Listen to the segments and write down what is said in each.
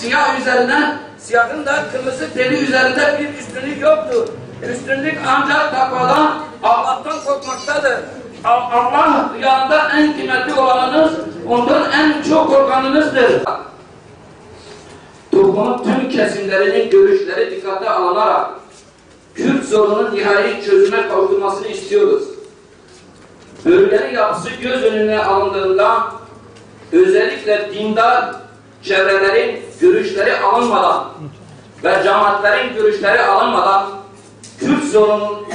siyah üzerine, siyahın da kırmızı deri üzerinde bir üstünlük yoktur. Üstünlük ancak takvadan, Allah'tan korkmaktadır. Allah yanında en kıymetli olanınız, ondan en çok korkanınızdır. Toplumun tüm kesimlerinin görüşleri dikkate alınarak Kürt sorunun nihai çözüme kavuşturmasını istiyoruz. Bölgenin yapısı göz önüne alındığında özellikle dindar çevrelerin görüşleri alınmadan ve cemaatlerin görüşleri alınmadan Kürt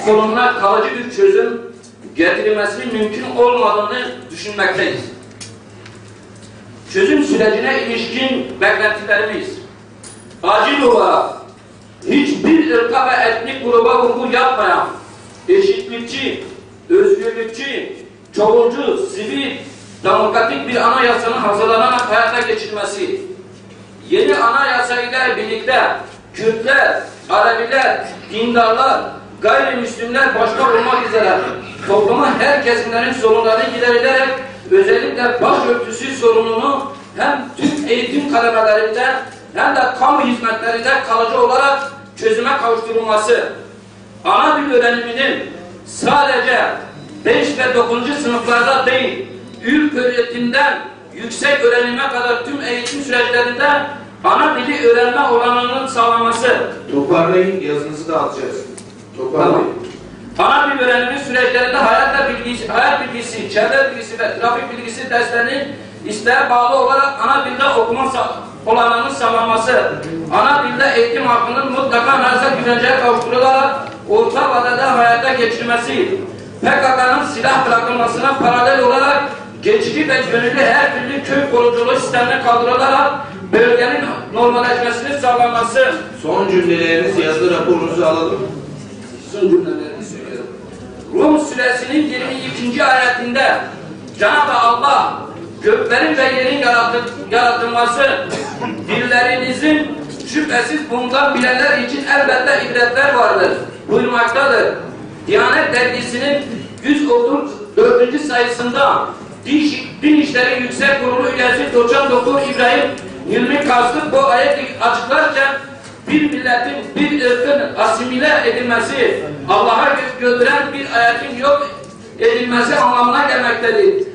sorununa kalıcı bir çözüm getirilmesinin mümkün olmadığını düşünmekteyiz. Çözüm sürecine ilişkin beklentilerimiz acil olarak hiçbir ırka ve etnik gruba vurgu yapmayan, eşitlikçi, özgürlükçü, çoğulcu, sivil, demokratik bir anayasanın hazırlanarak hayata geçirilmesi, yeni anayasa ile birlikte Kürtler, Aleviler, dindarlar, gayrimüslimler başta olmak üzere toplumun her kesimlerin sorunları giderilerek özellikle başörtüsü sorununu hem tüm eğitim kademelerinde hem de kamu hizmetlerinde kalıcı olarak çözüme kavuşturulması, ana dil öğreniminin sadece 5 ve 9. sınıflarda değil, ilk öğretimden yüksek öğrenime kadar tüm eğitim süreçlerinde ana dili öğrenme oranının sağlanması. Toparlayın, yazınızı da alacağız. Toparlayın. Ana dil öğrenimi süreçlerinde hayat bilgisi, çevre bilgisi ve trafik bilgisi derslerinin isteğe bağlı olarak ana dilde okuma olanağının sağlanması, ana dilde eğitim hakkının mutlaka anayasa güvenceye kavuşturularak orta vadede hayata geçirilmesi, PKK'nın silah bırakılmasına paralel olarak geçici ve gönüllü her türlü köy koruculuğu sistemine kaldırılarak bölgenin normalleşmesini sağlanması. Son cümleleriniz, yazılı raporunuzu alalım. Son cümlelerimi söylüyorum. Rum suresinin 22. ayetinde Cenab-ı Allah göklerin ve yerin yaratılması, dillerinizin şüphesiz bundan bilenler için elbette ibretler vardır buyurmaktadır. Diyanet dergisinin 134. sayısında Din İşleri Yüksek Kurulu üyesi Doçent Doktor İbrahim Hilmi Kastık bu ayeti açıklarken bir milletin, bir ırkın asimile edilmesi, Allah'a gönderen bir ayetin yok edilmesi anlamına gelmektedir.